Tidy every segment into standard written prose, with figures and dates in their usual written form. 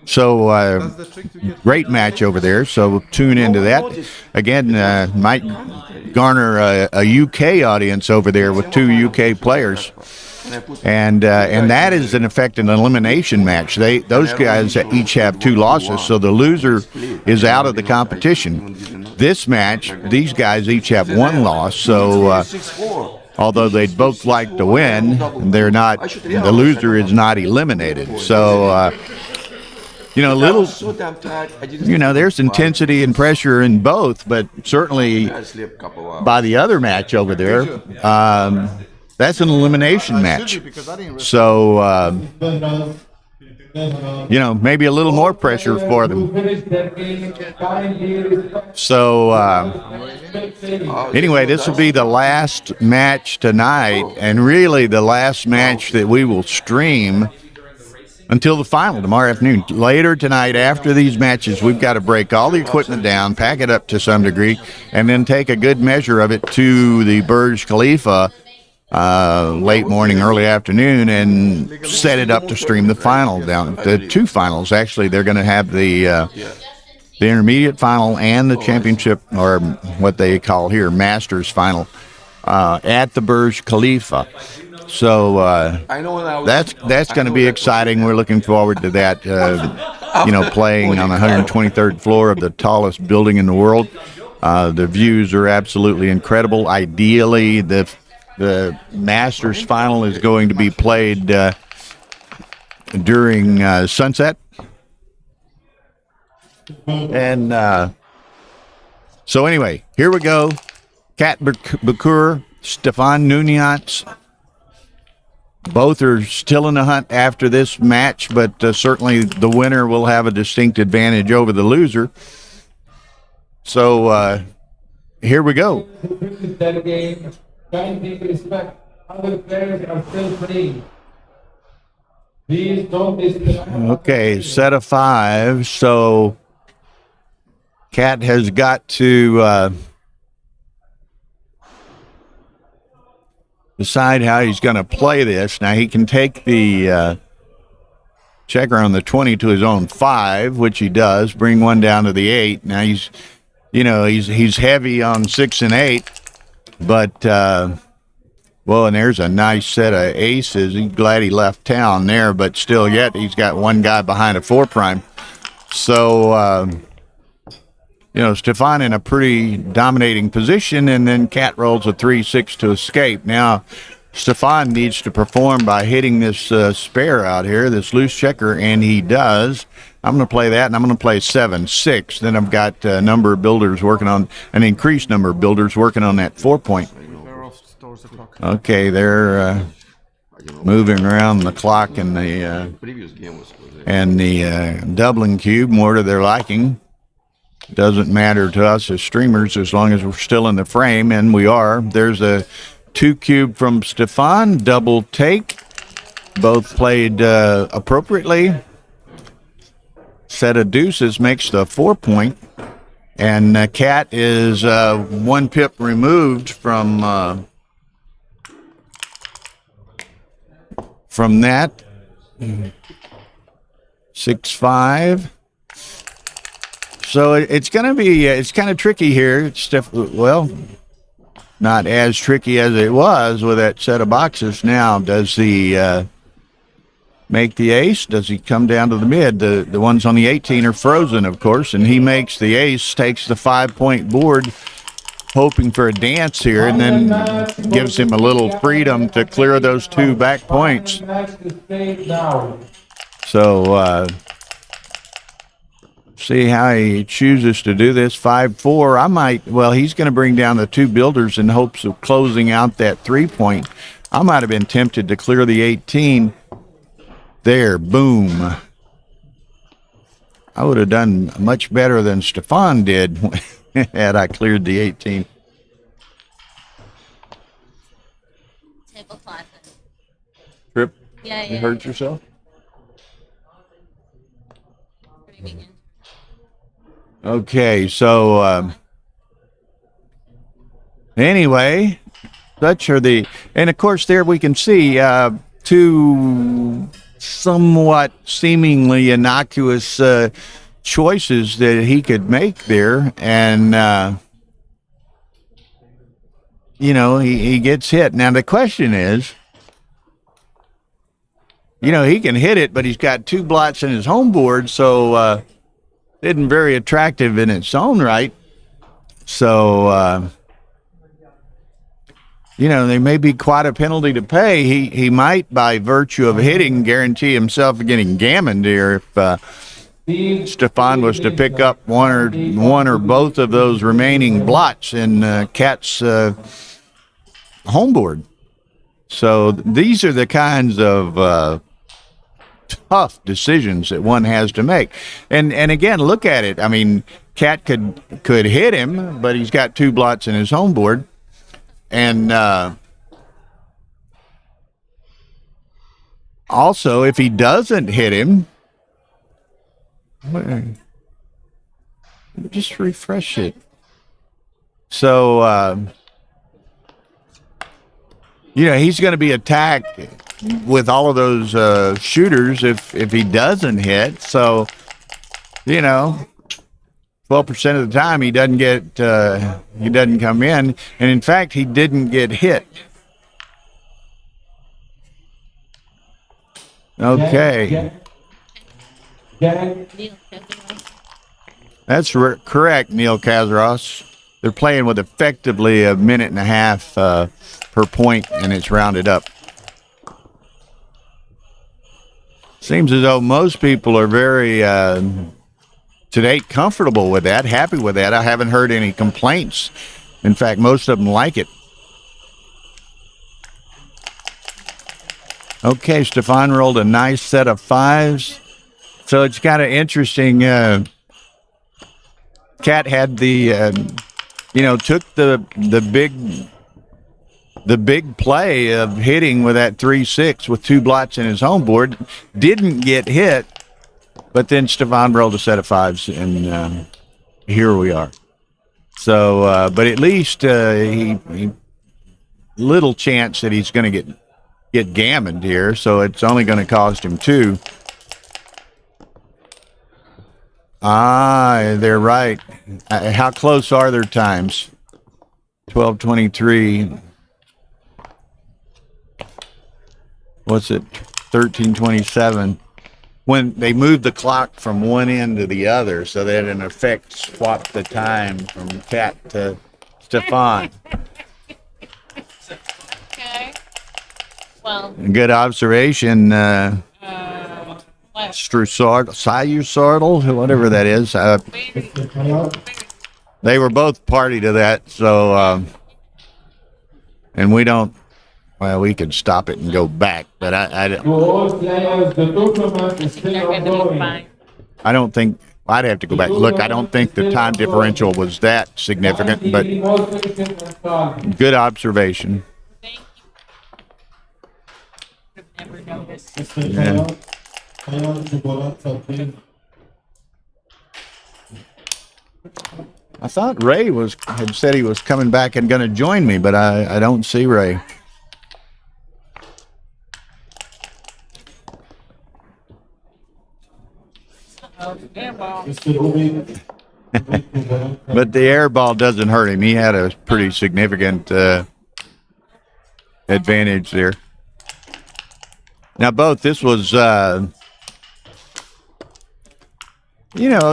So great match over there. So tune into that. Again, might garner a UK audience over there with 2 UK players. And that is in effect an elimination match. Those guys each have 2 losses, so the loser is out of the competition. This match, these guys each have 1 loss, so although they'd both like to win, they're not. The loser is not eliminated. So there's intensity and pressure in both, but certainly by the other match over there. That's an elimination match. So, maybe a little more pressure for them. So, anyway, this will be the last match tonight, and really the last match that we will stream until the final tomorrow afternoon. Later tonight, after these matches, we've got to break all the equipment down, pack it up to some degree, and then take a good measure of it to the Burj Khalifa late morning, early afternoon, and set it up to stream the final down. The 2 finals, actually. They're going to have the intermediate final and the championship, or what they call here, Masters final, at the Burj Khalifa. So that's going to be exciting. We're looking forward to that. Playing on the 123rd floor of the tallest building in the world. The views are absolutely incredible. Ideally, the Masters final is going to be played during sunset. And so anyway, here we go. Kat Bucur, Stepan Nuniyants. Both are still in the hunt after this match, but certainly the winner will have a distinct advantage over the loser. So here we go. Respect. Other players are still playing. Please don't disrespect. Okay, set of 5. So Kat has got to decide how he's going to play this. Now he can take the checker on the 20 to his own 5, which he does. Bring 1 down to the 8. Now he's heavy on 6 and 8. But, and there's a nice set of aces. He's glad he left town there, but still yet he's got 1 guy behind a 4 prime. So, Stepan in a pretty dominating position, and then Kat rolls a 3-6 to escape. Now, Stepan needs to perform by hitting this spare out here, this loose checker, and he does. I'm going to play that, and I'm going to play 7-6. Then I've got a number of builders working on, an increased number of builders working on that 4-point. Okay, they're moving around the clock and the doubling cube more to their liking. Doesn't matter to us as streamers as long as we're still in the frame, and we are. There's a 2 cube from Stepan, double take. Both played appropriately. Set of deuces makes the 4-point, and Kat is 1 pip removed from that. 6-5. So it's going to be it's kind of tricky here. Well, not as tricky as it was with that set of boxes. Now, does he make the ace? Does he come down to the mid? The ones on the 18 are frozen, of course, and he makes the ace, takes the 5-point board, hoping for a dance here, and then gives him a little freedom to clear those 2 back points. So see how he chooses to do this. 5-4. He's going to bring down the 2 builders in hopes of closing out that 3-point. I might have been tempted to clear the 18. There, boom. I would have done much better than Stepan did had I cleared the 18. Tablecloth. Trip? Yeah. You hurt yourself? Okay, so anyway, such are the, and of course there we can see 2 somewhat seemingly innocuous choices that he could make there, and he gets hit. Now the question is, he can hit it, but he's got 2 blots in his home board, so isn't very attractive in its own right. So there may be quite a penalty to pay. He might, by virtue of hitting, guarantee himself getting gammoned here if Stepan was to pick up one or both of those remaining blots in Cat's home board. So these are the kinds of tough decisions that one has to make. And again, look at it. I mean, Cat could hit him, but he's got 2 blots in his home board. And also, if he doesn't hit him, just refresh it. So, he's going to be attacked with all of those shooters if he doesn't hit. So, 12% of the time he doesn't come in, and in fact he didn't get hit. Okay. That's correct, Neil Kazaros. They're playing with effectively a minute and a half per point, and it's rounded up. Seems as though most people are very, today, comfortable with that, happy with that. I haven't heard any complaints. In fact, most of them like it. Okay, Stepan rolled a nice set of 5s. So it's kind of interesting. Cat had took the big play of hitting with that 3-6 with 2 blots in his home board, didn't get hit, but then Stepan rolled a set of 5s, and here we are. So, but at least he little chance that he's going to get gammoned here, so it's only going to cost him 2. They're right. How close are their times? 12:23. What's it? 13:27. When they moved the clock from one end to the other, so that in effect swapped the time from Cat to Stepan. Okay. Well. Good observation. Sayusardal, whatever that is. They were both party to that, so and we don't. Well, we could stop it and go back, but I don't think I'd have to go back. Look, I don't think the time differential was that significant, but good observation. Thank you. I've never noticed. Yeah. I thought Ray had said he was coming back and going to join me, but I don't see Ray. But the air ball doesn't hurt him. He had a pretty significant advantage there. Now, this was,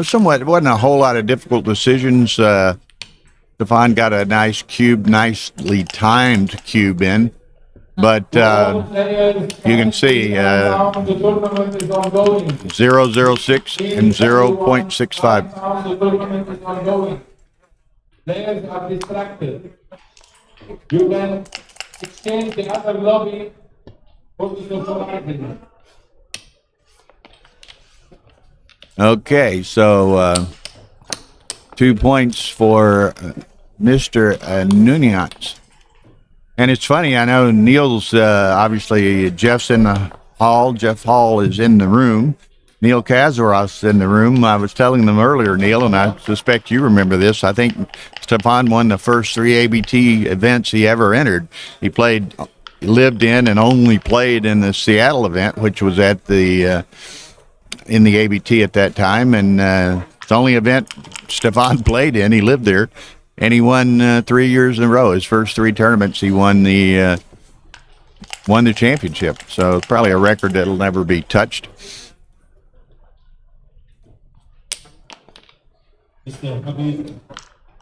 somewhat, it wasn't a whole lot of difficult decisions. Stepan got a nice cube, nicely timed cube in. But you can see 0.06 and 0.65. Players are distracted. You can exchange the other lobby for the social argument. Okay, so 2 points for Mr. Nuniyants. And it's funny, I know Neil's, obviously, Jeff's in the hall. Jeff Hall is in the room. Neil Kazaros is in the room. I was telling them earlier, Neil, and I suspect you remember this. I think Stepan won the first 3 ABT events he ever entered. He played lived in and only played in the Seattle event, which was at the in the ABT at that time, and it's the only event Stepan played in. He lived there, and he won 3 years in a row. His first 3 tournaments, he won the championship. So it's probably a record that'll never be touched.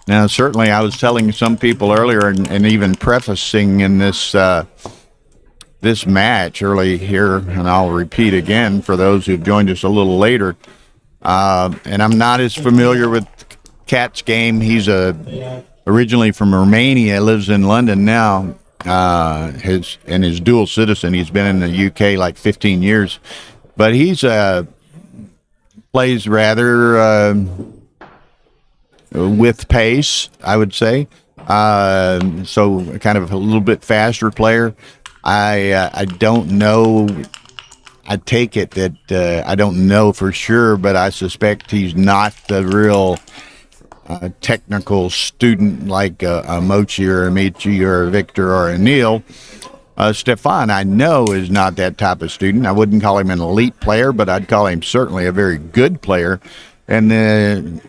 Now, certainly, I was telling some people earlier, and even prefacing in this this match early here, and I'll repeat again for those who've joined us a little later. And I'm not as familiar with Cat's game. He's originally from Romania, lives in London now. His dual citizen. He's been in the UK like 15 years, but he's plays rather with pace, I would say. So kind of a little bit faster player. I don't know. I take it that I don't know for sure, but I suspect he's not the real technical student like a Mochi or a Michi or a Victor or a Neil. Stepan, I know, is not that type of student. I wouldn't call him an elite player, but I'd call him certainly a very good player. And,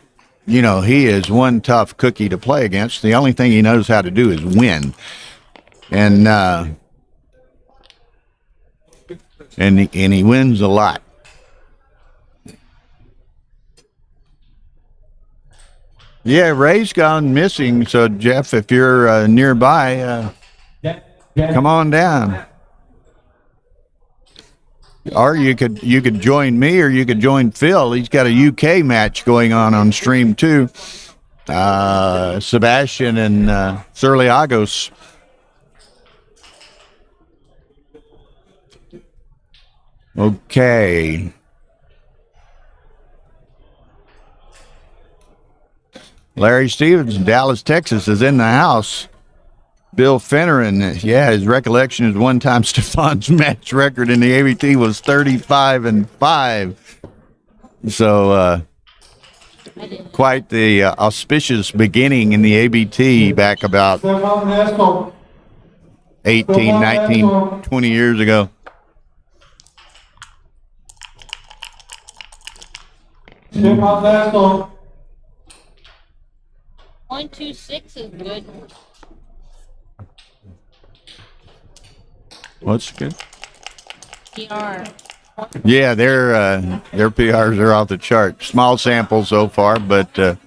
you know, he is one tough cookie to play against. The only thing he knows how to do is win. And he wins a lot. Yeah, Ray's gone missing. So, Jeff, if you're nearby, come on down. Or you could join me, or you could join Phil. He's got a UK match going on stream too. Sebastian and Serliagos. Okay. Larry Stevens in Dallas, Texas is in the house. Bill Finneran, yeah, his recollection is one time Stefan's match record in the ABT was 35-5. So quite the auspicious beginning in the ABT back about 18, 19, 20 years ago. Mm. 126 is good. What's good? PR. Yeah, their PRs are off the chart. Small sample so far, but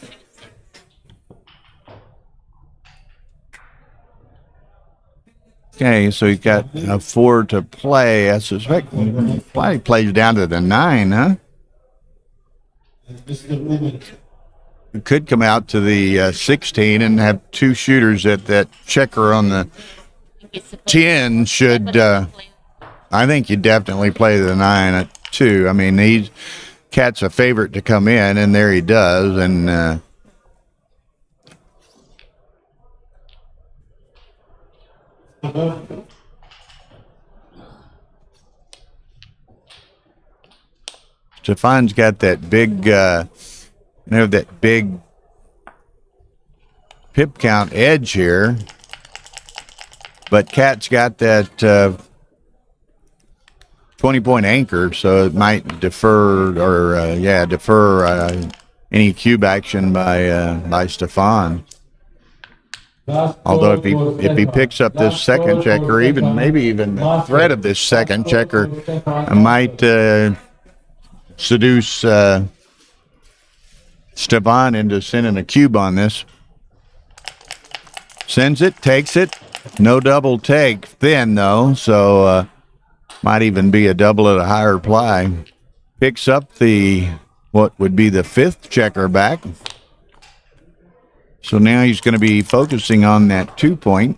okay. So he's got a 4 to play. I suspect he probably plays down to the 9, huh? It could come out to the 16 and have 2 shooters at that checker on the 10 should, I think you definitely play the 9 at 2. I mean, Cat's a favorite to come in, and there he does. And Stefan's got that big, that big pip count edge here. But Cat's got that 20-point anchor, so it might defer any cube action by Stepan. Although if he picks up this second checker, maybe even the threat of this second checker, might seduce Stepan into sending a cube on this. Sends it, takes it. No double take, thin though, so might even be a double at a higher ply. Picks up what would be the 5th checker back. So now he's going to be focusing on that 2-point.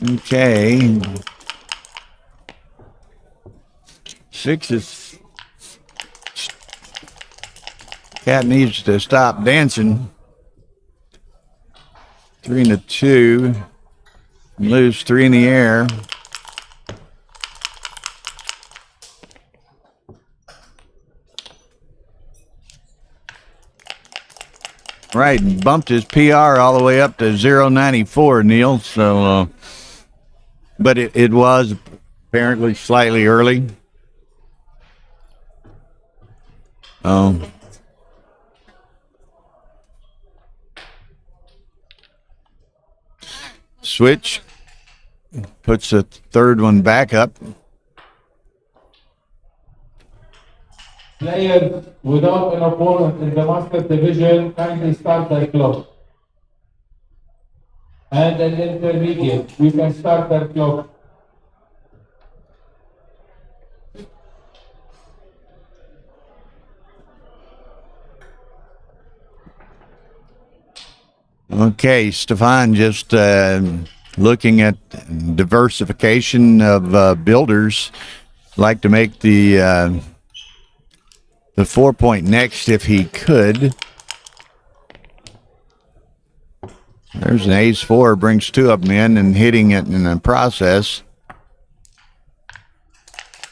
Okay. 6 is Cat needs to stop dancing. 3 and a 2. Lose 3 in the air. Right, bumped his PR all the way up to 0.94, Neil. So, but it was apparently slightly early. Switch puts the third one back up. Players without an opponent in the master division kindly start their clock. And an intermediate, you can start their clock. Okay, Stepan just looking at diversification of builders. Like to make the 4-point next if he could. There's an ace-4, brings 2 of them in and hitting it in the process.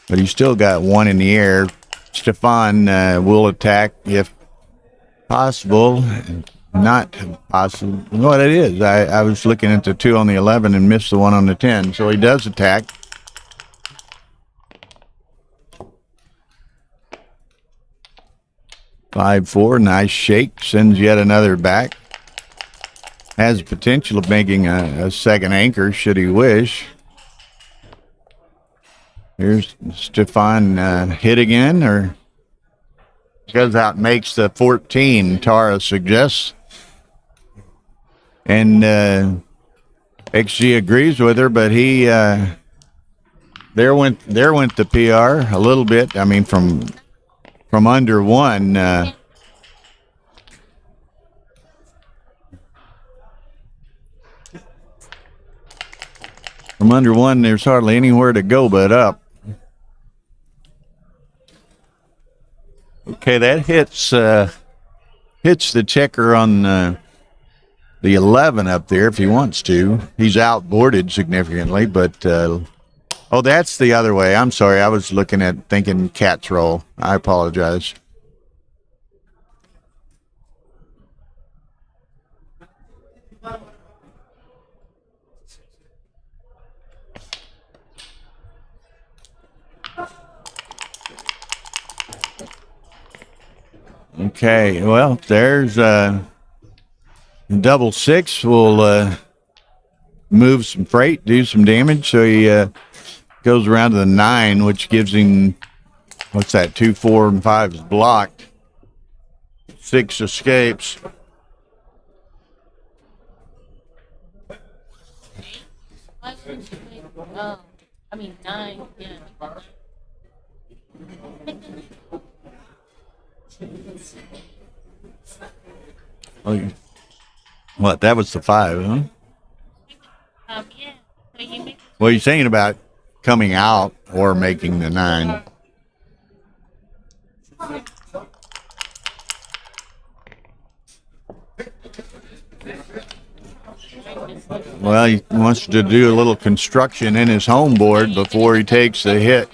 But he's still got 1 in the air. Stepan will attack if possible. Not possible. What it is. I was looking at the 2 on the 11 and missed the 1 on the 10. So he does attack. Five, 4, nice shake, sends yet another back. Has the potential of making a second anchor should he wish. Here's Stepan hit again, or goes out and makes the 14, Tara suggests. And XG agrees with her, but he there went the PR a little bit. I mean, from under 1. From under 1, there's hardly anywhere to go but up. Okay, that hits the checker on the 11 up there if he wants to. He's outboarded significantly, but oh, that's the other way. I'm sorry. I was thinking cat's roll. I apologize. Okay, well, there's double 6 will move some freight, do some damage. So he goes around to the 9, which gives him, what's that, 2, 4, and 5 is blocked. 6 escapes. I mean 9, yeah. Okay. What, that was the 5, huh? Yeah. Well, you're thinking about coming out or making the 9. Well, he wants to do a little construction in his home board before he takes the hit.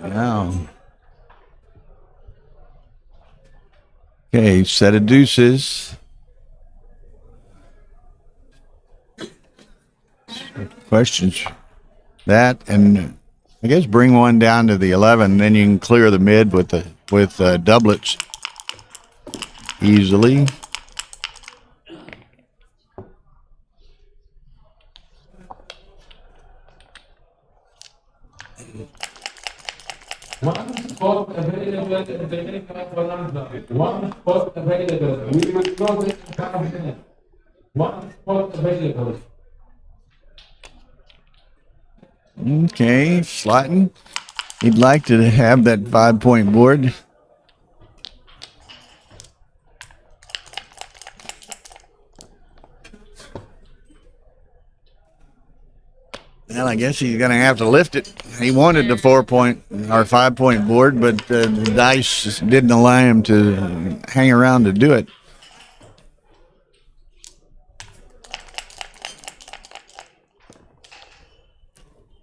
Now, okay, set of deuces. Questions. That, and I guess bring 1 down to the 11, then you can clear the mid with doublets easily. One spot available in the beginning of Bonanza. One spot available. We will close it in 5 minutes. One spot available. Okay, slotting. He'd like to have that 5-point board. Well, I guess he's going to have to lift it. He wanted the 4-point or 5-point board, but the dice didn't allow him to hang around to do it.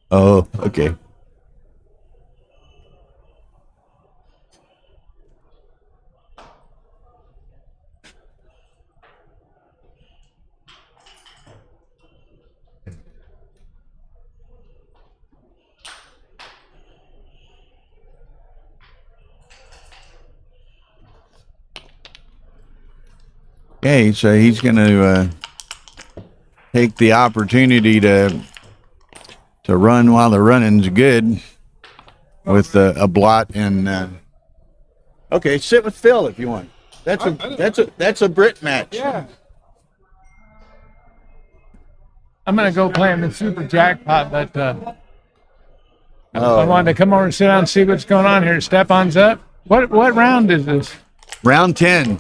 Oh, okay. Okay, so he's going to take the opportunity to run while the running's good with a blot and. Okay, sit with Phil if you want. That's a Brit match. Yeah. I'm gonna go play in the super jackpot, but I wanted to come over and sit down and see what's going on here. Stepan's up. What round is this? Round 10.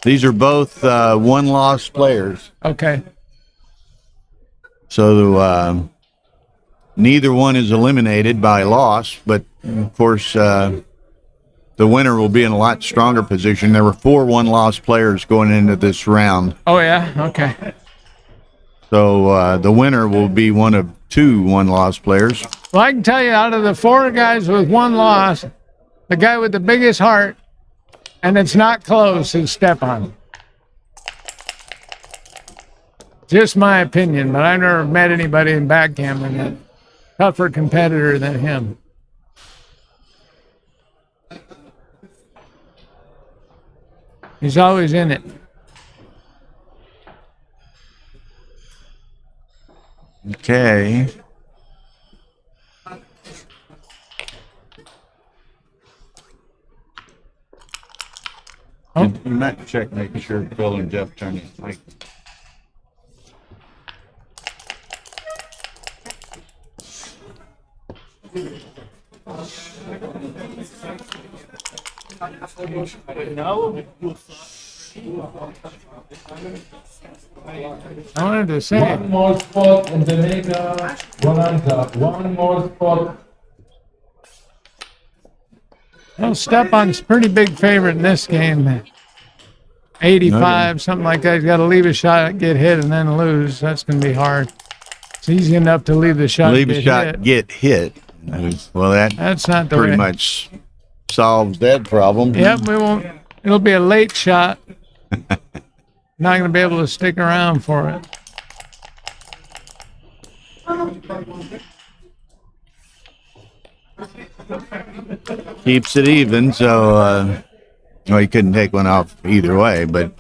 These are both one-loss players. Okay. So neither one is eliminated by loss, but of course the winner will be in a lot stronger position. There were 4 one-loss players going into this round. Oh yeah. Okay. So the winner will be one of 2 one-loss players. Well, I can tell you, out of the 4 guys with 1 loss, the guy with the biggest heart, and it's not close, is Stepan. Just my opinion, but I've never met anybody in backgammon that tougher competitor than him. He's always in it. Okay. Oh. You might check, making sure Phil and Jeff turn his mic. I wanted to say, One more spot in the mega bonanza. One more spot. well, Stepan's pretty big favorite in this game. 85, something like that. He's got to leave a shot, get hit, and then lose. That's going to be hard. It's easy enough to leave the shot. Leave a get shot, hit. get hit. Well, That's not the pretty way. much solves that problem. Yep, we won't. It'll be a late shot. Not going to be able to stick around for it. Keeps it even, so well, you couldn't take one off either way, but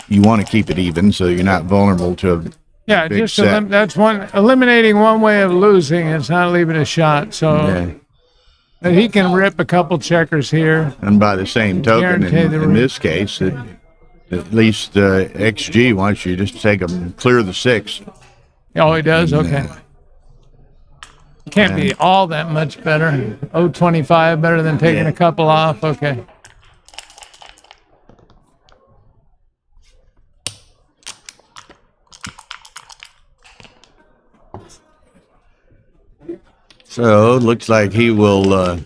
you want to keep it even so you're not vulnerable to a Yeah, big just set. that's eliminating one way of losing. It's not leaving a shot. So Yeah. but he can rip a couple checkers here. And by the same token, Guarantee the in this case, at least XG wants you just to take them, clear the 6. Oh, he does. Okay. Can't be all that much better. 0.25 better than taking Yeah. a couple off. Okay. So looks like he will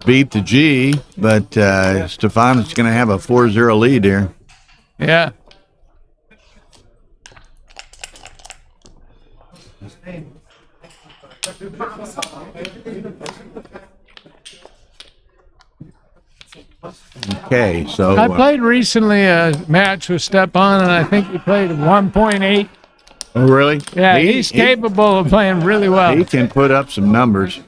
beat the G, but Stefan's going to have a 4-0 lead here. Yeah. Okay, so I played recently a match with Stepan, and I think he played 1.8. oh, really? Yeah, he's capable of playing really well. He can put up some numbers.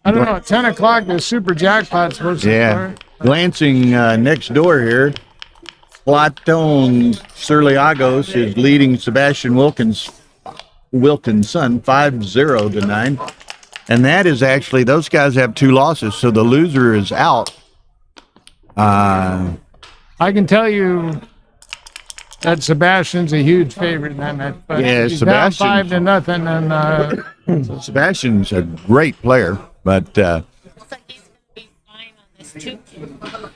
I don't know. At 10 o'clock, the super jackpot's supposed to Yeah. start. Glancing next door here, Platon Serliagos is leading Sebastian Wilkinson 5-0 to 9. And that is actually, those guys have 2 losses, so the loser is out. I can tell you that Sebastian's a huge favorite in that match. But Yeah, he's down Sebastian. 5-0, and Sebastian's a great player, but Looks like he's gonna be fine on this 2-cube.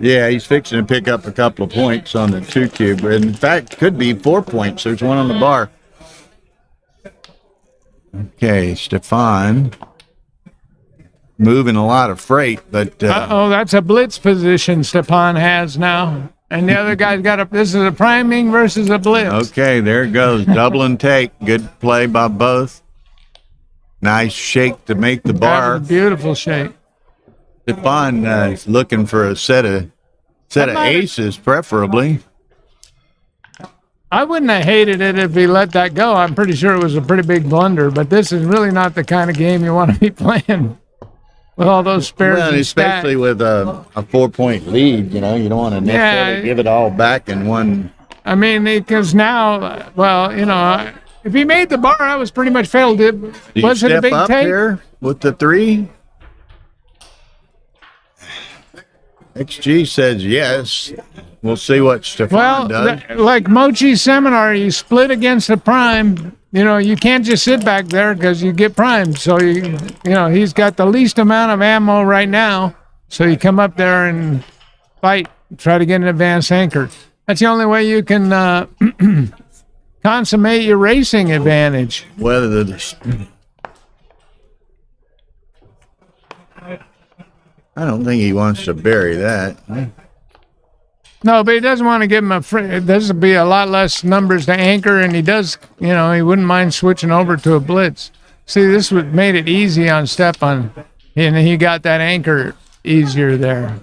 yeah, he's fixing to pick up a couple of points on the 2-cube. In fact, could be 4 points. There's one on the bar. Okay, Stepan moving a lot of freight, but that's a blitz position Stepan has now. And the other guy's got this is a priming versus a blitz. okay, there it goes. Double and take. Good play by both. Nice shake to make the That bar. was a beautiful shake. Stepan is looking for a set of aces, preferably. I wouldn't have hated it if he let that go. I'm pretty sure it was a pretty big blunder, but this is really not the kind of game you want to be playing with all those spares. Well, and especially stacks. with a 4-point lead, you know, you don't want to necessarily give it all back in one. I mean, because now, well, you know, if he made the bar, I was pretty much failed. Do you Was it a step big up take? here with the 3? XG says yes. We'll see what Stepan Well, does. like Mochi's seminar, you split against the prime. You know, you can't just sit back there because you get primed. So, you know, he's got the least amount of ammo right now. So you come up there and fight, try to get an advanced anchor. That's the only way you can consummate your racing advantage. Whether the I don't think he wants to bury that. No, but he doesn't want to give him a free. This would be a lot less numbers to anchor, and he does, you know, he wouldn't mind switching over to a blitz. See, this would made it easy on Stepan, and he got that anchor easier there.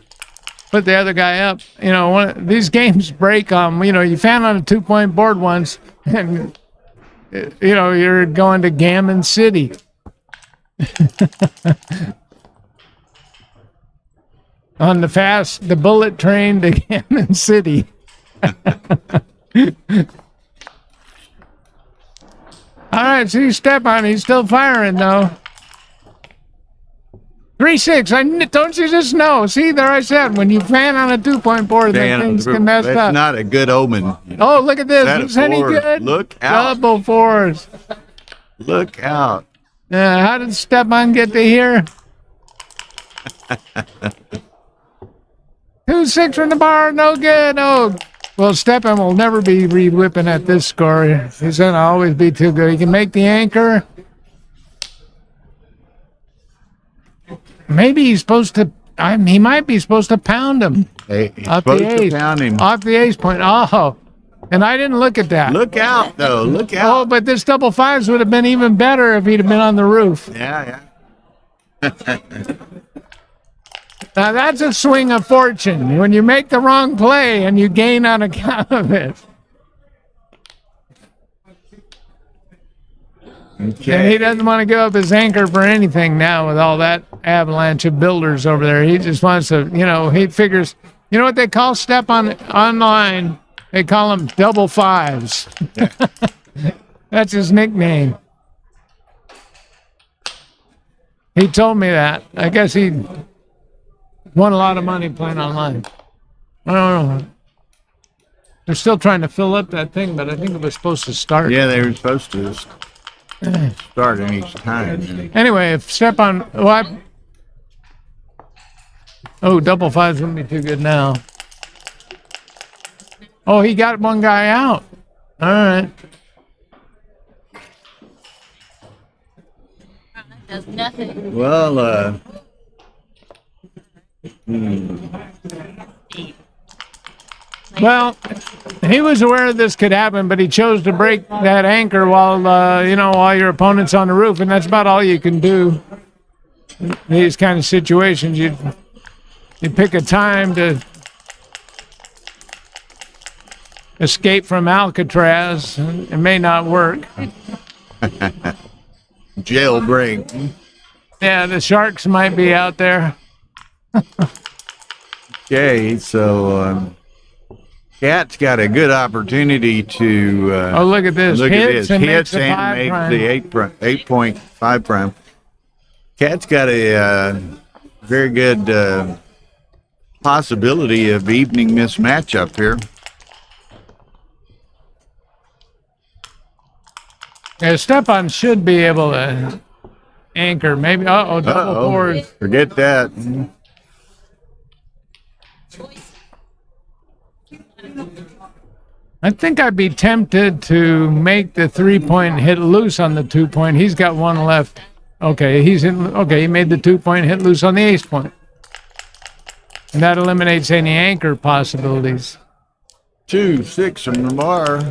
Put the other guy up. You know, these games break on, you know, you found on a 2-point board once, and, you know, you're going to Gammon City. On the bullet train to Gammon City. All right, see Stepan, he's still firing though. 3-6. Don't you just know? See, there I said, when you fan on a 2-point board, then things can mess That's up. not a good omen. Oh, look at this. Set of Is any fours. good? Look out. Double 4s. Look out. How did Stepan get to here? 2-6 from the bar, no good. Oh, well, Stepan will never be re-whipping at this score. He's going to always be too good. He can make the anchor. Maybe he's supposed to. He might be supposed to pound him. Hey, he's Off supposed the to ace. pound him. Off the ace point. Oh, and I didn't look at that. Look out, though. Look Oh, out. but this double 5s would have been even better if he'd have been on the roof. Yeah. Now that's a swing of fortune. When you make the wrong play and you gain on account of it. And he Okay. doesn't want to give up his anchor for anything now with all that avalanche of builders over there. He just wants to, you know, he figures, you know what they call Stepan online? They call him double 5s. That's his nickname. He told me that. I guess he won a lot of money playing online. I don't know. They're still trying to fill up that thing, but I think it was supposed to start. Yeah, they were supposed to start in each time. Anyway, if Stepan, what? Oh, double 5s wouldn't be too good now. Oh, he got one guy out. All right. That does nothing. Well, Well, he was aware this could happen, but he chose to break that anchor while, you know, while your opponent's on the roof, and that's about all you can do in these kind of situations. You pick a time to escape from Alcatraz. It may not work. jailbreak. Yeah, the sharks might be out there. Okay, so Cat's got a good opportunity to Oh, look at this. look at this. and Hits makes the and 5 makes prime. the 8.5 prime. Cat's got a very good possibility of evening this match up here. Yeah, Stepan should be able to anchor. Maybe. Double fours. Forget that. I think I'd be tempted to make the 3-point hit loose on the 2-point. He's got one left. Okay, he made the 2-point hit loose on the ace point. And that eliminates any anchor possibilities. 2-6 from the bar.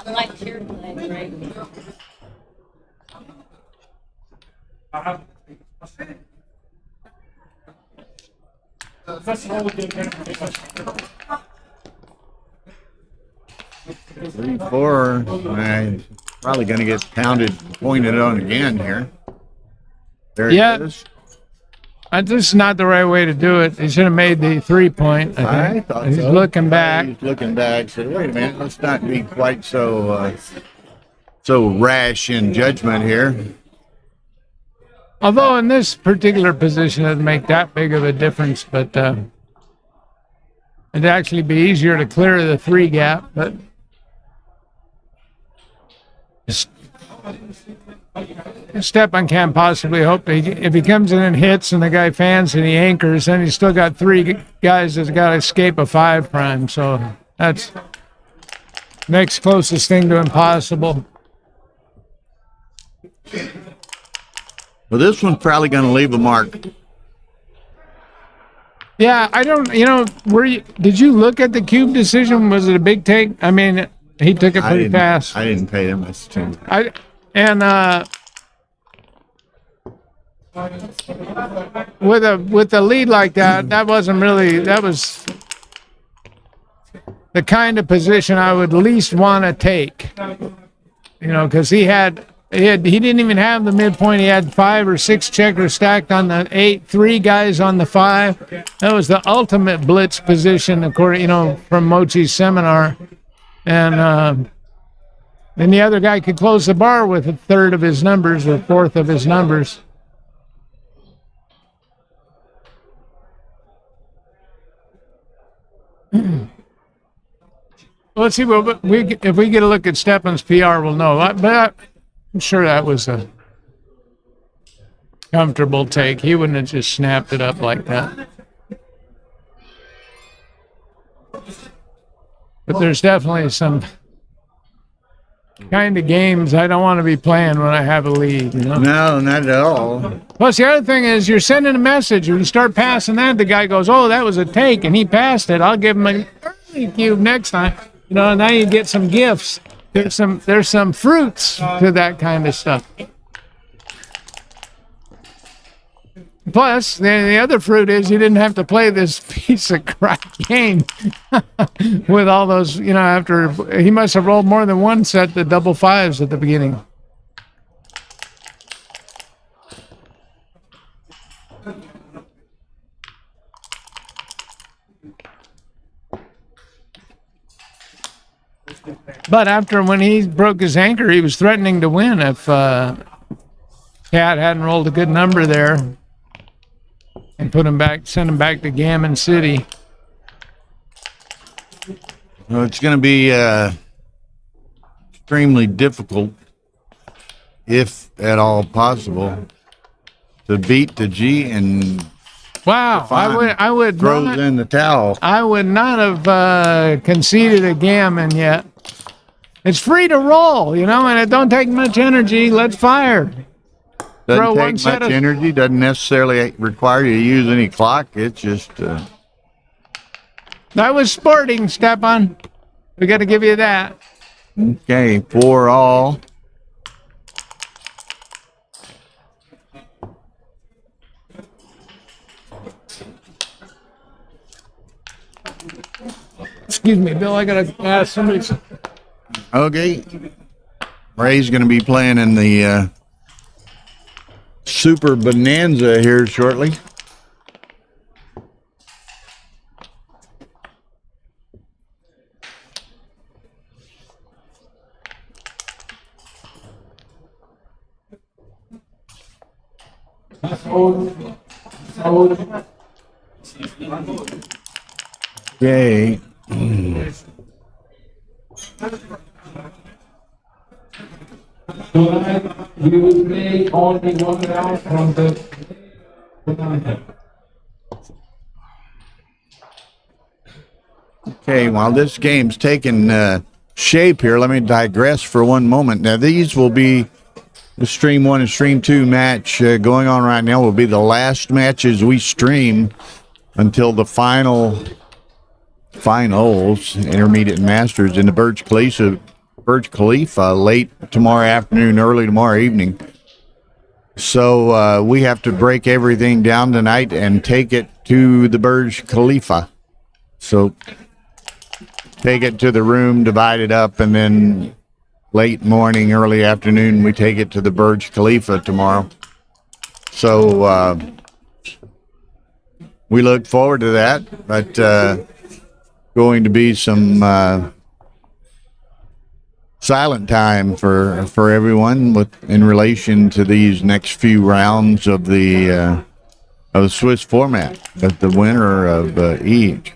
Like your play, right? Three, four. I'm probably going to get pointed on again here. There it is. This is not the right way to do it. He should have made the 3-point. I thought he's so. looking back. He's looking back. Said, wait a minute, let's not be quite so rash in judgment here. Although in this particular position, it doesn't make that big of a difference, but it'd actually be easier to clear the 3 gap. But Stepan can't possibly hope if he comes in and hits and the guy fans and he anchors, then he's still got 3 guys that's got to escape a 5 prime. So that's next closest thing to impossible. Well, this one's probably going to leave a mark. Yeah, I don't. Did you look at the cube decision? Was it a big take? I mean, he took it pretty fast. I didn't pay them much attention. With a lead like that, that was the kind of position I would least want to take. Because he didn't even have the midpoint. He had 5 or 6 checkers stacked on the 8, 3 guys on the 5. That was the ultimate blitz position, according from Mochi's seminar. And then the other guy could close the bar with a third of his numbers or fourth of his numbers. Let's see. If we get a look at Stepan's PR, we'll know. But I'm sure that was a comfortable take. He wouldn't have just snapped it up like that. But there's definitely some kind of games I don't want to be playing when I have a lead. No, not at all. Plus, the other thing is you're sending a message. When you start passing that, the guy goes, "Oh, that was a take," and he passed it. I'll give him an early cube next time. Now you get some gifts. There's some fruits to that kind of stuff. Plus, the other fruit is you didn't have to play this piece of crap game with all those, after he must have rolled more than one set the double 5s at the beginning. But when he broke his anchor, he was threatening to win if Cat hadn't rolled a good number there and send him back to Gammon City. Well, it's going to be extremely difficult, if at all possible, to beat the G and wow, I would throws not, in the towel. I would not have conceded a Gammon yet. It's free to roll, and it don't take much energy. Let's fire. Doesn't take much energy. Doesn't necessarily require you to use any clock. It's just. That was sporting, Stepan. We got to give you that. Okay, 4 all. Excuse me, Bill. I got to ask somebody. Okay. Ray's going to be playing in the Super Bonanza here shortly. Okay. Tonight, we will play only one round from the tournament. Okay, while this game's taking shape here, let me digress for one moment. Now, these will be the Stream 1 and Stream 2 match going on right now will be the last matches we stream until the finals, intermediate and masters in the Burj Khalifa late tomorrow afternoon, early tomorrow evening. So we have to break everything down tonight and take it to the Burj Khalifa. So take it to the room, divide it up, and then late morning, early afternoon, we take it to the Burj Khalifa tomorrow. So we look forward to that, but going to be some silent time for everyone in relation to these next few rounds of the Swiss format, but the winner of each.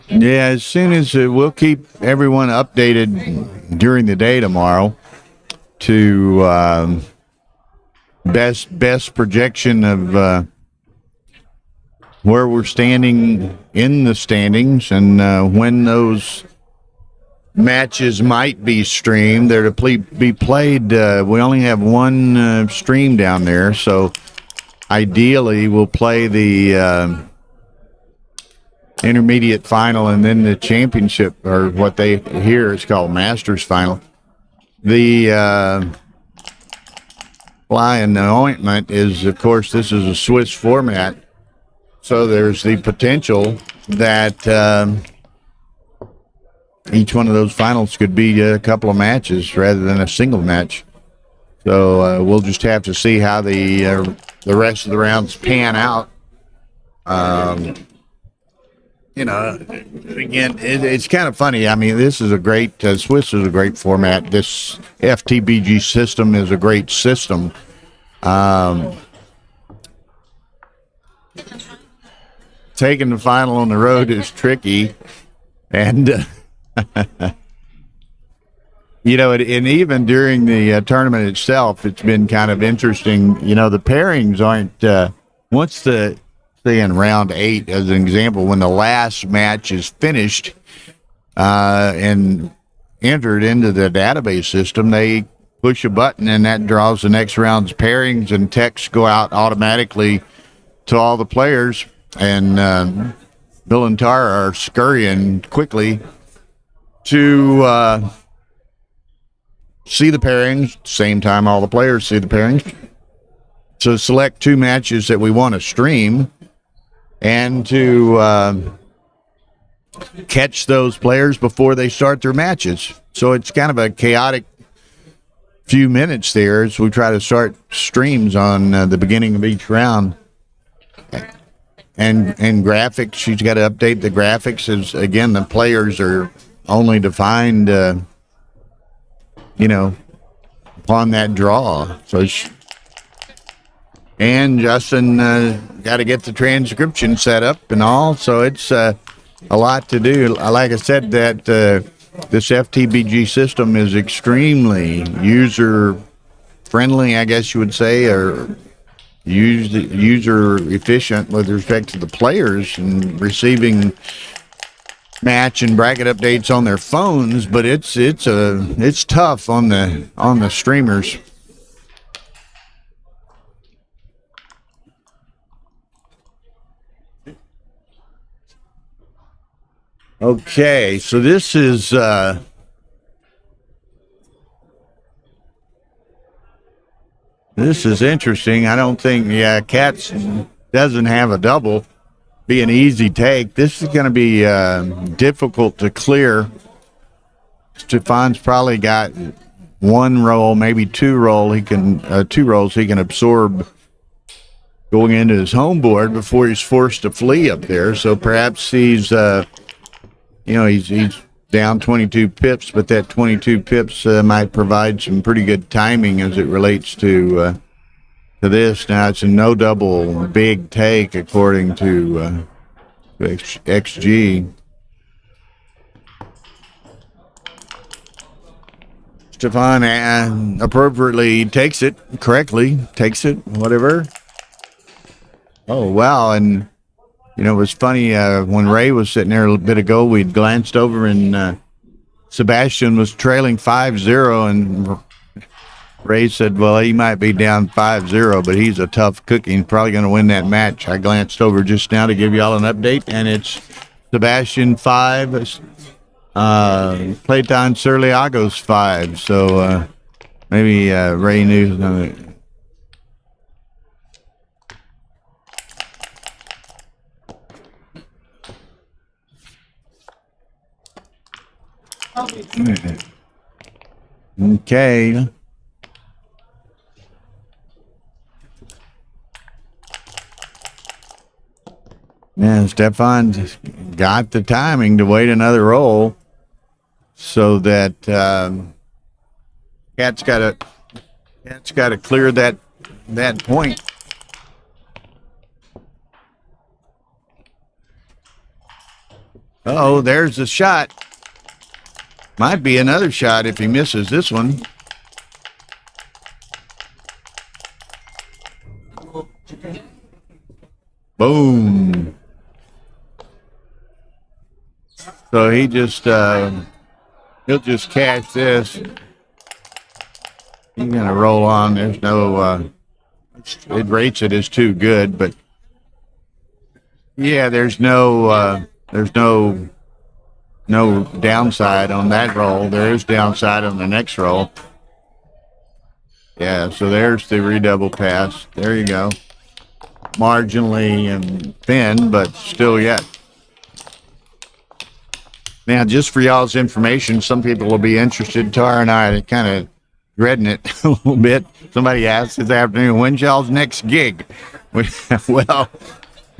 Yeah, as soon as we'll keep everyone updated during the day tomorrow to best projection of where we're standing in the standings and when those matches might be streamed. They're to be played. We only have one stream down there, so ideally we'll play the intermediate final and then the championship, or what they here is called Masters final. The fly in the ointment is, of course, this is a Swiss format, so there's the potential that each one of those finals could be a couple of matches rather than a single match. So we'll just have to see how the rest of the rounds pan out. You know, again, it's kind of funny. I mean, this is a great, Swiss is a great format. This FTbgsystem is a great system. Taking the final on the road is tricky. And, you know, and even during the tournament itself, it's been kind of interesting. You know, the pairings aren't, once the, say in round 8, as an example, when the last match is finished and entered into the database system, they push a button and that draws the next round's pairings, and texts go out automatically to all the players. And Bill and Tara are scurrying quickly to see the pairings. Same time all the players see the pairings. So select 2 matches that we want to stream and to catch those players before they start their matches. So it's kind of a chaotic few minutes there as we try to start streams on the beginning of each round. And graphics, she's got to update the graphics. As again, the players are only defined, you know, upon that draw. So and Justin got to get the transcription set up and all. So it's a lot to do. Like I said, that this FTbgsystem is extremely user friendly, I guess you would say, or user efficient with respect to the players and receiving match and bracket updates on their phones, but it's tough on the streamers. Okay, so this is interesting. I don't think, Cats doesn't have a double. Be an easy take. This is going to be difficult to clear. Stefan's probably got one roll, maybe two rolls he can absorb going into his home board before he's forced to flee up there. So perhaps he's he's down 22 pips, but that 22 pips might provide some pretty good timing as it relates to this. Now it's a no double big take according to XG. Stepan appropriately takes it, whatever. Oh, wow. And, it was funny when Ray was sitting there a little bit ago, we'd glanced over and Sebastian was trailing 5-0, and Ray said, well, he might be down 5-0, but he's a tough cookie and probably going to win that match. I glanced over just now to give you all an update, and it's Sebastian 5, Clayton Serliago's 5. So maybe Ray knew. Okay. Yeah, Stepan got the timing to wait another roll so that Cat's got to clear that point. Oh, there's the shot. Might be another shot if he misses this one. Boom. So he just he'll just cash this. He's gonna roll on. There's no it rates it as too good, but yeah, there's no downside on that roll. There is downside on the next roll. Yeah, so there's the redouble pass. There you go. Marginally thin, but still yet. Now, just for y'all's information, some people will be interested. Tara and I are kind of dreading it a little bit. Somebody asked this afternoon, when's y'all's next gig? Well,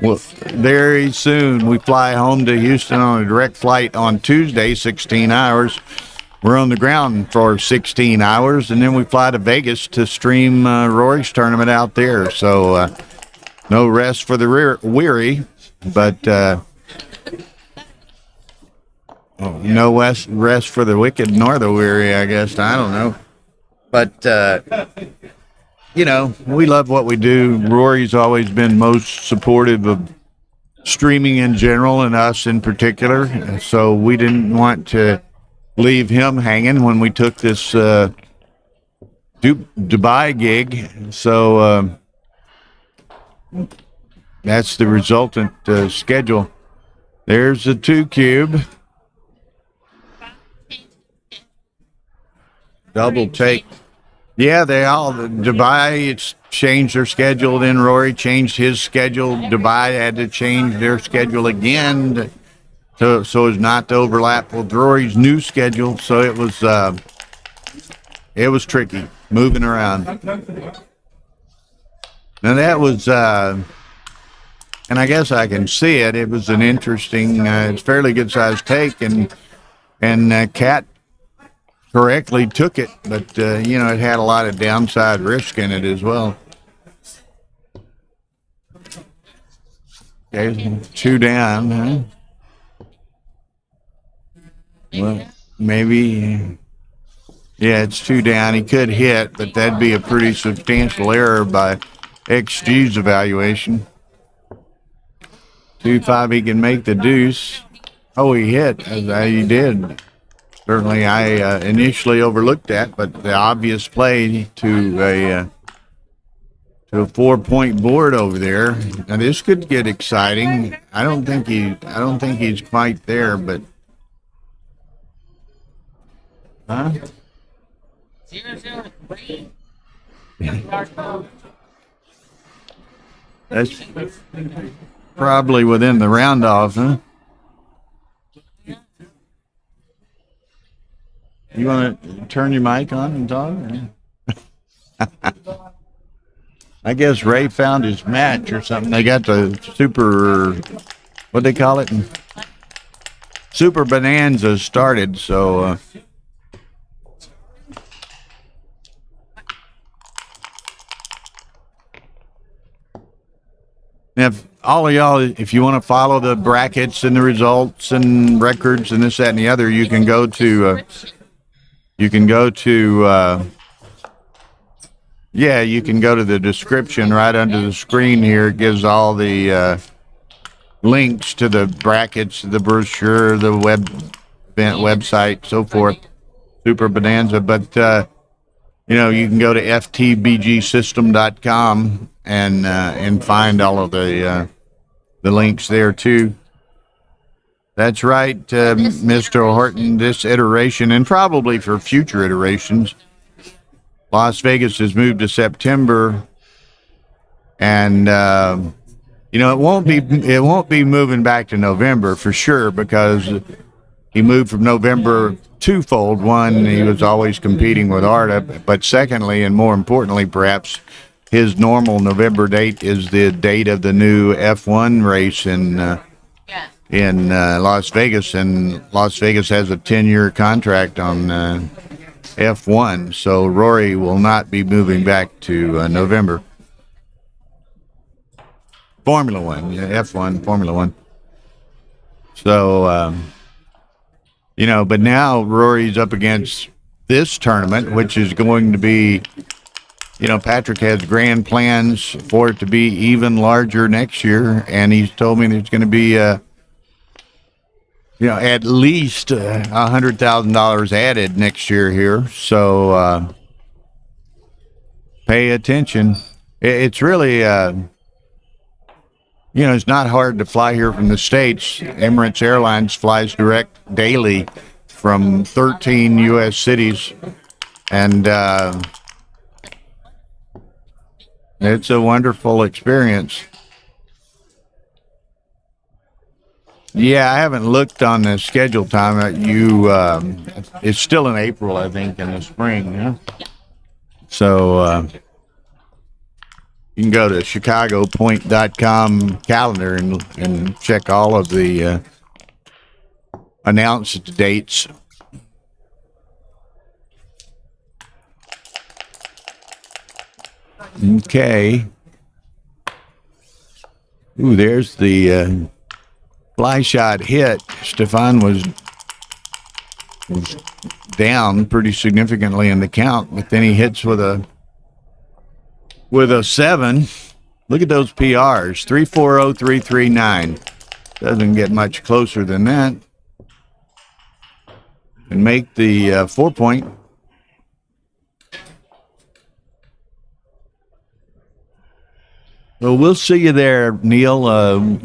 very soon we fly home to Houston on a direct flight on Tuesday, 16 hours. We're on the ground for 16 hours, and then we fly to Vegas to stream Rory's tournament out there. So no rest for the weary, but no rest for the wicked nor the weary, I guess. I don't know. But, we love what we do. Rory's always been most supportive of streaming in general and us in particular. So we didn't want to leave him hanging when we took this Dubai gig. So that's the resultant schedule. There's the 2 cube. Double take. Yeah, Dubai, it's changed their schedule. Then Rory changed his schedule. Dubai had to change their schedule again so as not to overlap with Rory's new schedule. So it was tricky moving around. Now that was, and I guess I can see it. It was an interesting, it's fairly good sized take, and Cat correctly took it, but it had a lot of downside risk in it as well. Okay, 2 down, huh? Well, maybe, yeah, it's 2 down. He could hit, but that'd be a pretty substantial error by XG's evaluation. 2-5, he can make the deuce. Oh, he hit. He did. Certainly, I initially overlooked that, but the obvious play to a 4-point board over there. Now this could get exciting. I don't think he's quite there, but huh? 0-0-3. That's probably within the round off, huh? You want to turn your mic on and talk? I guess Ray found his match or something. They got the super, what they call it? Super Bonanza started, so if all of y'all, if you want to follow the brackets and the results and records and this, that, and the other, you can go to you can go to the description right under the screen here. It gives all the links to the brackets, the brochure, the event website, so forth. Super Bonanza. But, you can go to FTbgsystem.com and find all of the links there, too. That's right, Mr. Horton. This iteration, and probably for future iterations, Las Vegas has moved to September, and it won't be moving back to November for sure, because he moved from November twofold. One, he was always competing with Arda, but secondly, and more importantly, perhaps, his normal November date is the date of the new F1 race in Las Vegas, and Las Vegas has a 10-year contract on F1, so Rory will not be moving back to November. Formula One, F1, Formula One. So, but now Rory's up against this tournament, which is going to be, Patrick has grand plans for it to be even larger next year, and he's told me there's going to be, at least $100,000 added next year here. So pay attention. It's really, it's not hard to fly here from the States. Emirates Airlines flies direct daily from 13 U.S. cities, and it's a wonderful experience. Yeah, I haven't looked on the schedule time. It's still in April, I think, in the spring. Yeah? So you can go to chicagopoint.com calendar and check all of the announced dates. Okay. Ooh, there's the fly shot hit. Stepan was down pretty significantly in the count, but then he hits with a 7. Look at those PRs, 340, 339. Doesn't get much closer than that. And make the 4-point. Well, we'll see you there, Neil.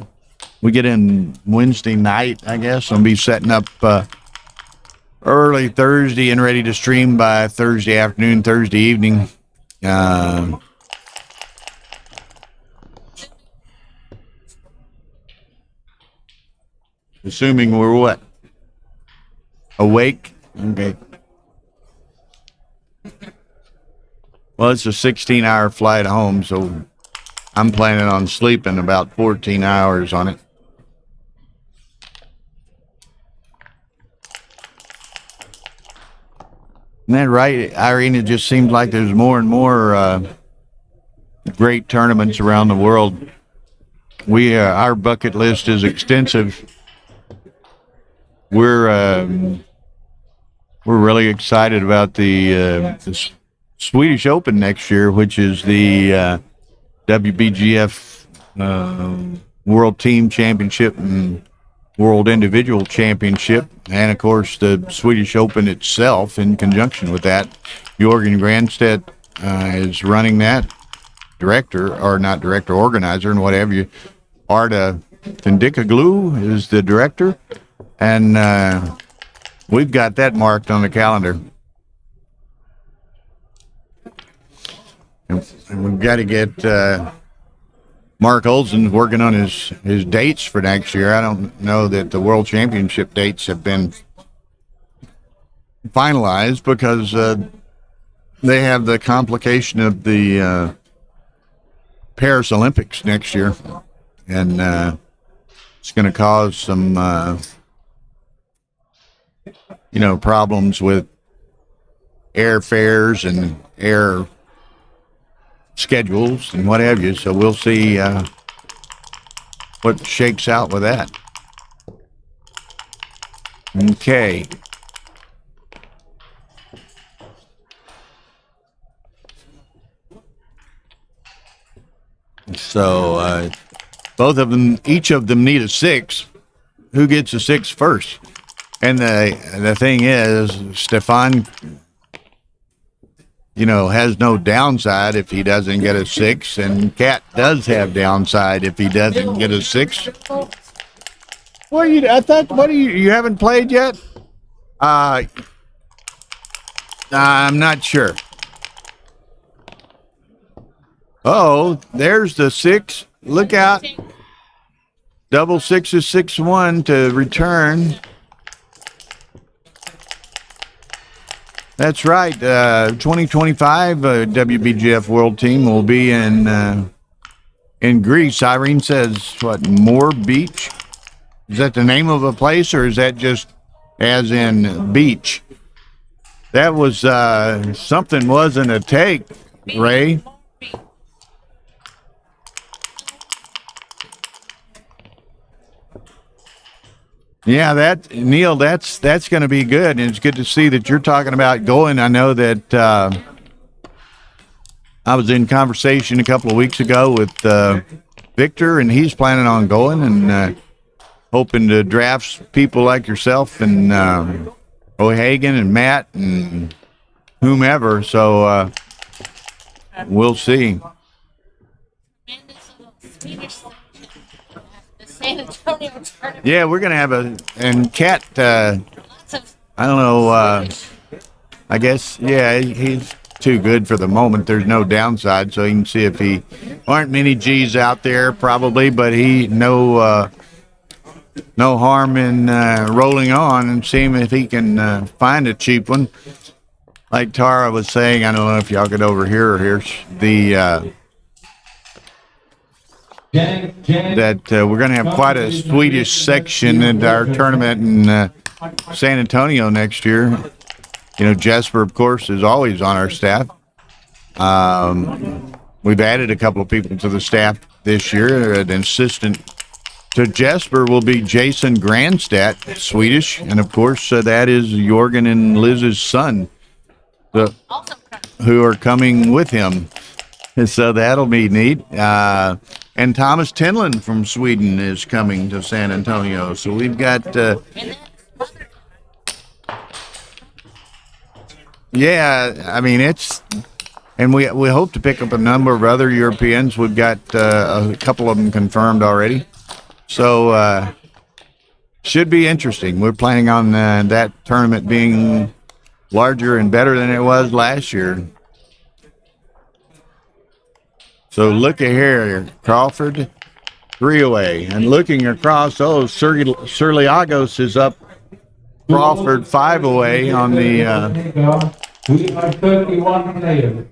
We get in Wednesday night, I guess. I'll be setting up early Thursday and ready to stream by Thursday afternoon, Thursday evening. Assuming we're what? Awake? Okay. Well, it's a 16-hour flight home, so I'm planning on sleeping about 14 hours on it. Isn't that right, Irene? It just seems like there's more and more great tournaments around the world. Our bucket list is extensive. We're really excited about the Swedish Open next year, which is the WBGF World Team Championship and World Individual Championship, and of course the Swedish Open itself in conjunction with that. Jorgen Granstedt is running that, organizer, and whatever. Arda Tendikaglu is the director, and we've got that marked on the calendar. And we've got to get Mark Olsen working on his dates for next year. I don't know that the World Championship dates have been finalized because they have the complication of the Paris Olympics next year, and it's going to cause some problems with airfares and air schedules and what have you. So we'll see what shakes out with that. Okay. So both of them, each of them need a 6. Who gets a 6 first? And the thing is, Stepan, has no downside if he doesn't get a 6, and Cat does have downside if he doesn't get a 6. What you haven't played yet? I'm not sure. Oh, there's the 6. Look out. Double 6 is 6-1 to return. That's right. 2025 WBGF World Team will be in Greece. Irene says, what, Moore Beach? Is that the name of a place, or is that just as in beach? That was something wasn't a take, Ray. Yeah, Neil, that's going to be good, and it's good to see that you're talking about going. I know that I was in conversation a couple of weeks ago with Victor, and he's planning on going and hoping to draft people like yourself and O'Hagan and Matt and whomever. So we'll see. San Antonio tournament. Yeah, we're gonna have and Cat. I don't know. I guess he's too good for the moment. There's no downside, so you can see if he aren't many G's out there probably, but he no harm in rolling on and seeing if he can find a cheap one. Like Tara was saying, I don't know if y'all could overhear her here. That we're going to have quite a Swedish section in our tournament in San Antonio next year. Jesper, of course, is always on our staff. We've added a couple of people to the staff this year. An assistant to Jesper will be Jason Grandstadt, Swedish, and of course that is Jorgen and Liz's son, who are coming with him. So that'll be neat. And Thomas Tinlin from Sweden is coming to San Antonio. So we've got, and we hope to pick up a number of other Europeans. We've got a couple of them confirmed already. So should be interesting. We're planning on that tournament being larger and better than it was last year. So look at here, Crawford, 3 away. And looking across, Surliagos is up. Crawford 5 away on the... We are 31 players.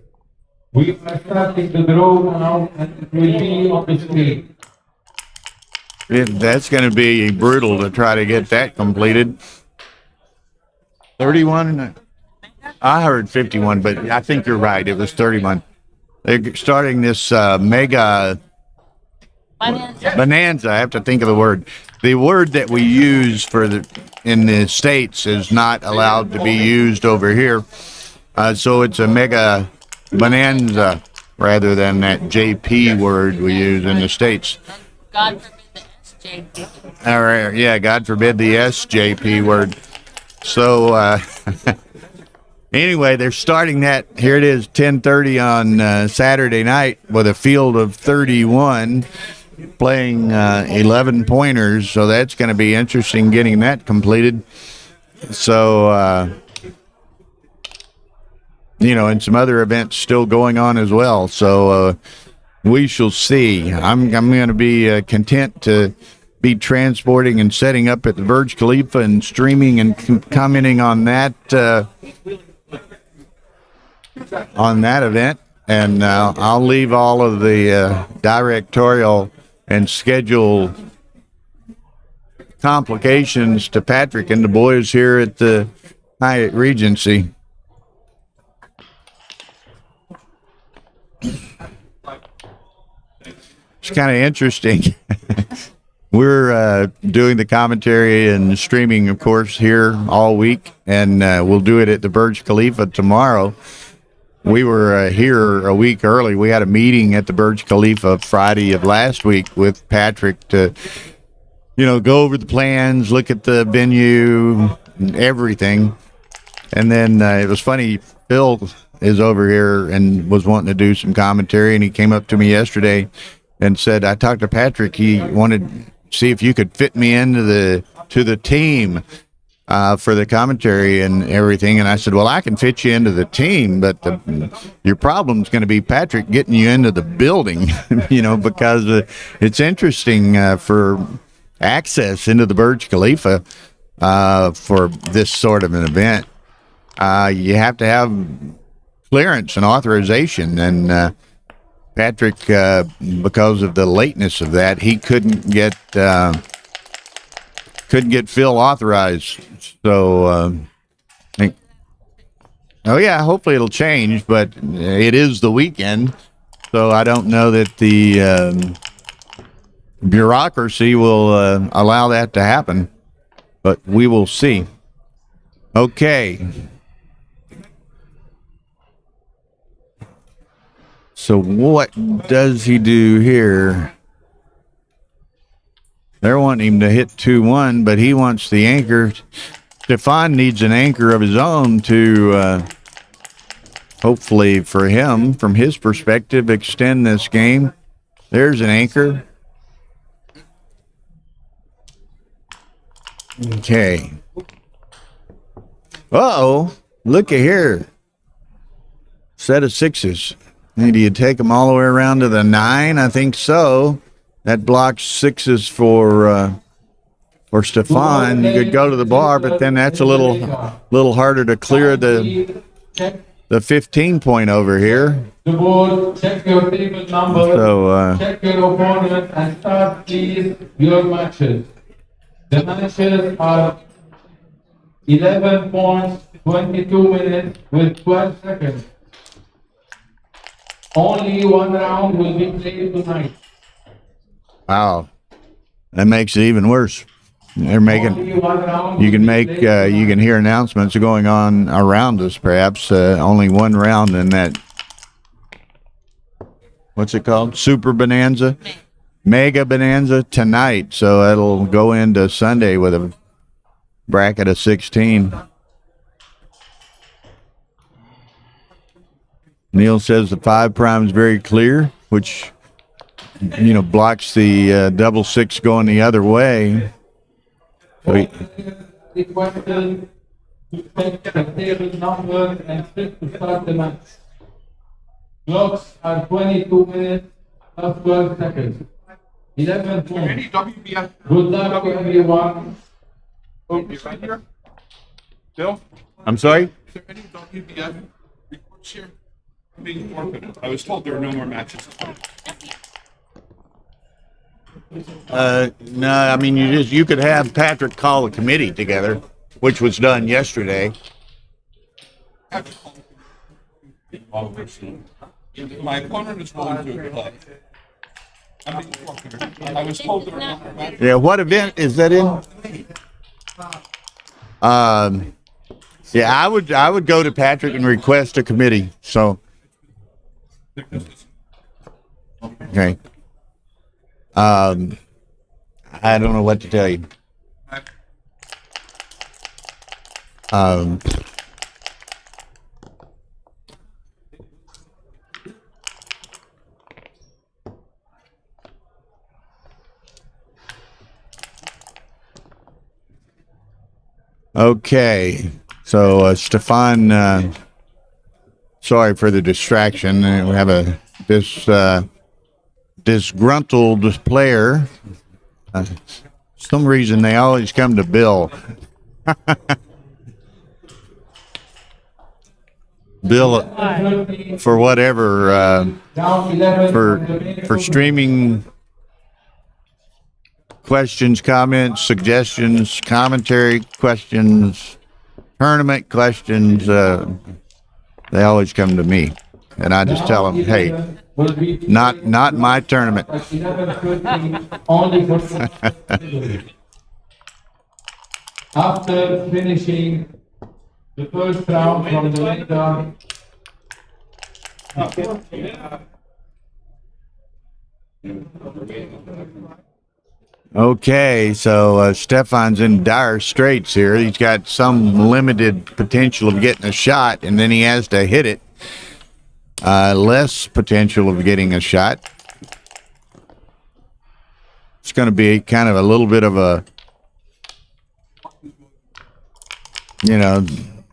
We are starting to draw now, and it will be on the screen. That's going to be brutal to try to get that completed. 31? I heard 51, but I think you're right. It was 31. They're starting this mega bonanza. I have to think of the word. The word that we use in the States is not allowed to be used over here. So it's a mega bonanza rather than that JP word we use in the States. God forbid the SJP. All right, yeah, God forbid the SJP word. So anyway, they're starting that. Here it is, 10:30 on Saturday night with a field of 31 playing 11 pointers. So that's going to be interesting getting that completed. So, and some other events still going on as well. So we shall see. I'm going to be content to be transporting and setting up at the Burj Khalifa and streaming and commenting on that event. And I'll leave all of the directorial and schedule complications to Patrick and the boys here at the Hyatt Regency. It's kind of interesting. We're doing the commentary and streaming, of course, here all week, and we'll do it at the Burj Khalifa tomorrow. We were here a week early. We had a meeting at the Burj Khalifa Friday of last week with Patrick to, go over the plans, look at the venue, and everything. And then it was funny, Phil is over here and was wanting to do some commentary, and he came up to me yesterday and said, I talked to Patrick. He wanted to see if you could fit me into the team for the commentary and everything. And I said, well, I can fit you into the team, but your problem's going to be Patrick getting you into the building, because it's interesting for access into the Burj Khalifa for this sort of an event. You have to have clearance and authorization, and Patrick, because of the lateness of that, he couldn't get Phil authorized. So, hopefully it'll change, but it is the weekend, so I don't know that the bureaucracy will allow that to happen, but we will see. Okay. So what does he do here? They're wanting him to hit 2-1, but he wants the anchor. Stepan needs an anchor of his own to, hopefully for him, from his perspective, extend this game. There's an anchor. Okay. Uh-oh. Look at here. Set of sixes. Do you take them all the way around to the 9? I think so. That blocks sixes for Stepan. You could go to the bar, but then that's a little harder to clear the 15 point over here. The board, check your table number, So, check your opponent, and start please your matches. The matches are 11 points, 22 minutes with 12 seconds. Only one round will be played tonight. wow, that makes it even worse. They're making. Only one round You can will make. be played You can hear announcements going on around us. Perhaps only one round in that. What's it called? Super Bonanza, Mega Bonanza tonight. So it'll go into Sunday with a bracket of 16. Neil says the 5 prime is very clear, which blocks the double 6 going the other way. So requested to check the table number and click to start the match. Clocks are 22 minutes plus 12 seconds. 11 Any points. WBF Good luck to everyone. is right here? Bill, I'm sorry. is there any WBF reports here? Being forfeited. I was told there are no more matches. No, I mean you could have Patrick call a committee together, which was done yesterday. My opponent is willing to play. I'm being forfeited. I was told there are no more matches. Yeah, what event is that in? Yeah, I would go to Patrick and request a committee. So, okay. I don't know what to tell you. Okay, so Stepan, sorry for the distraction. We have this disgruntled player some reason they always come to Bill. Bill, for whatever, for streaming questions, comments, suggestions, commentary questions, tournament questions, they always come to me. And I just tell them, hey, not my tournament. After finishing the first round from the leader, Okay, so Stefan's in dire straits here. He's got some limited potential of getting a shot, and then he has to hit it. Less potential of getting a shot. It's going to be kind of a little bit of a,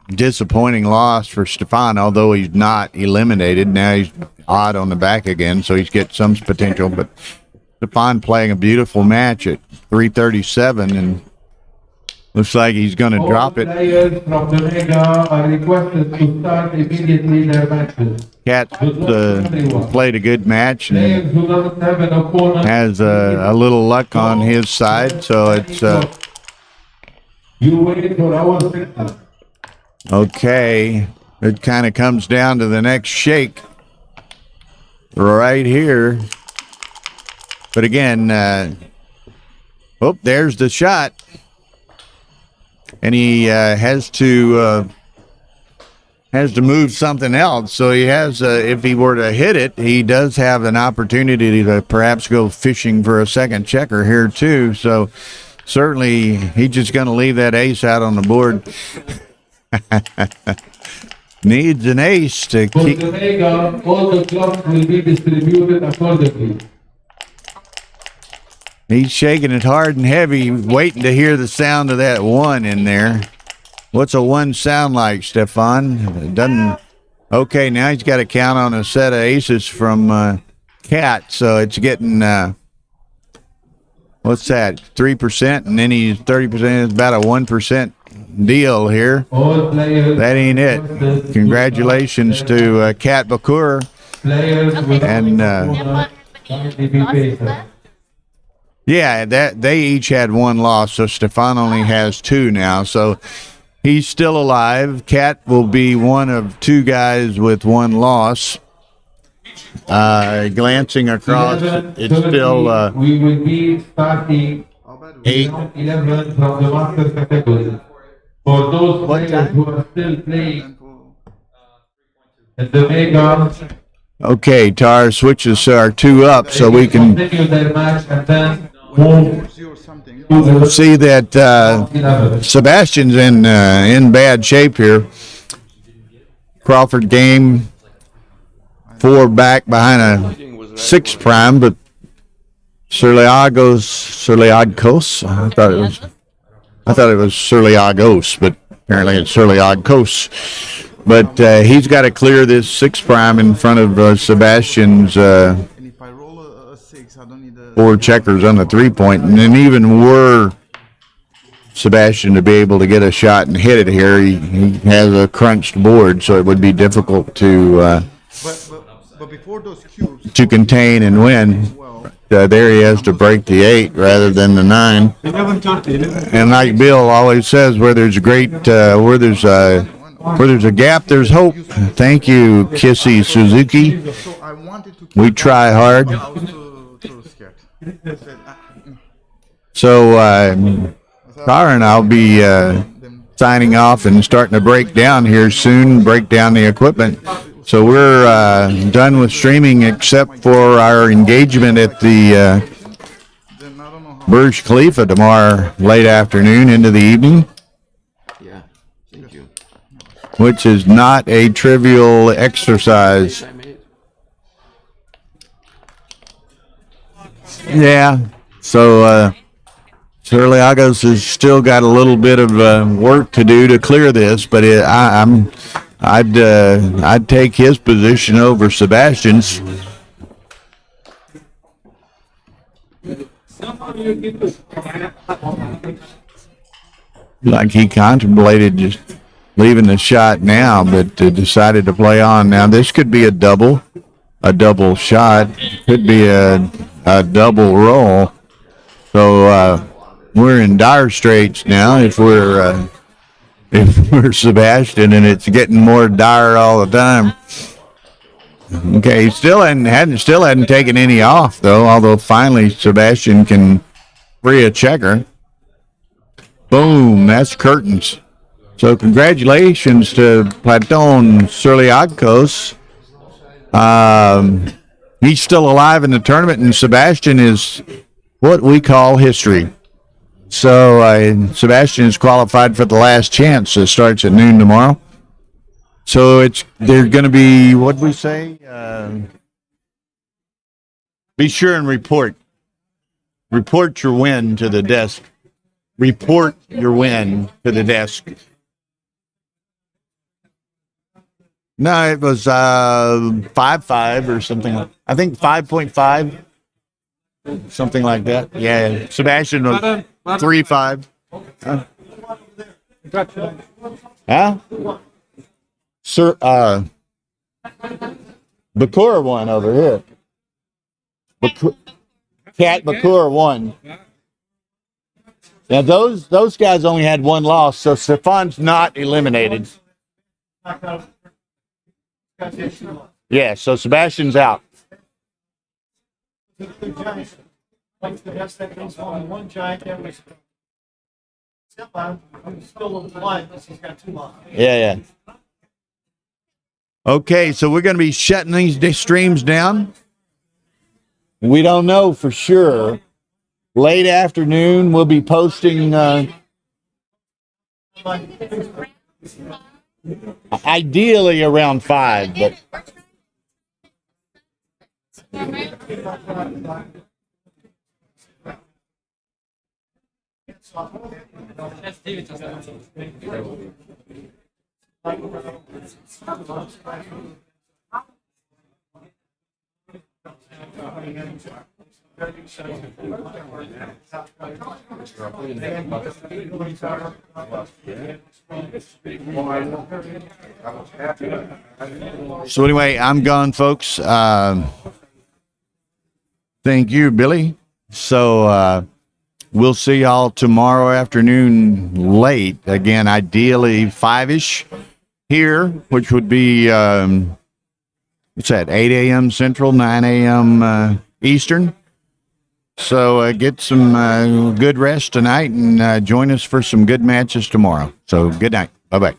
disappointing loss for Stepan, although he's not eliminated. Now he's odd on the back again, so he's got some potential. But Stepan playing a beautiful match at 337, and looks like he's going to drop it. Players from the Mega are requested to start immediately their matches. Cat played a good match and Players who don't have an opponent has a little luck on his side, so it's you wait for our fitness. okay. It kind of comes down to the next shake right here. But again, there's the shot. And he has to move something else. So he has, if he were to hit it, he does have an opportunity to perhaps go fishing for a second checker here too. So certainly he's just going to leave that ace out on the board. Needs an ace to For keep. the Mega, all the clubs will be distributed accordingly. He's shaking it hard and heavy, waiting to hear the sound of that one in there. What's a one sound like, Stepan? It doesn't. Okay, now he's got to count on a set of aces from Cat, so it's getting what's that? 3%, and then he's 30%. It's about a 1% deal here. All players That ain't it. Congratulations to Cat Bucur players with and. kindly be patient. Yeah, that they each had one loss, so Stepan only has two now. So he's still alive. Cat will be one of two guys with one loss. Glancing across, it's still we will be starting 8. 11 from the master category. For those players who are still playing at the Mega, Okay, Tar switches our 2 up so we can continue their match and then move see that Sebastian's in bad shape here. Crawford game 4 back behind a 6 prime, but Surliagos. I thought it was Surliagos, but apparently it's Surliagos. But he's got to clear this 6 prime in front of Sebastian's And if I roll a 6, I don't need a 4 checkers on the 3-point, and then even were Sebastian to be able to get a shot and hit it here, he has a crunched board, so it would be difficult to But before those cubes, to contain and win. There he has to break the 8 rather than the 9. And like Bill always says, where there's a gap, there's hope. Thank you, Kissy Suzuki. so I wanted to keep We try hard. I was too scared. I said, So, Tara and I'll be signing off and starting to break down here soon, break down the equipment. So we're done with streaming except for our engagement at the then I don't know how. Burj Khalifa tomorrow late afternoon into the evening, Yeah, thank you. which is not a trivial exercise. Yeah. So Surliagos has still got a little bit of work to do to clear this, but I'd take his position over Sebastian's. Like he contemplated just leaving the shot now, but decided to play on. Now this could be a double shot, could be a double roll. So we're in dire straits now if we're Sebastian, and it's getting more dire all the time. Okay, he still hadn't taken any off though. Although finally Sebastian can free a checker. Boom! That's curtains. So congratulations to Platon Surliakos. He's still alive in the tournament, and Sebastian is what we call history. So Sebastian is qualified for the last chance. It starts at noon tomorrow. So they're going to be, what did we say? Be sure and report. Report your win to the desk. Report your win to the desk. No, it was 5.5 or something. I think 5.5. Something like that. Yeah. Sebastian was 3.5. Huh? Sir, Bucur won over here. Bucur won. Now those guys only had one loss, so Stefan's not eliminated. Yeah, so Sebastian's out. One giant there was Stepan, still blind, unless he's got 2 losses. Yeah. Okay, so we're going to be shutting these streams down. We don't know for sure. Late afternoon, we'll be posting. Ideally around 5, but. So anyway, I'm gone, folks. Thank you, Billy. So we'll see y'all tomorrow afternoon late. Again, ideally 5-ish here, which would be, what's that, 8 a.m. Central, 9 a.m. Eastern. So get some good rest tonight and join us for some good matches tomorrow. So good night. Bye-bye.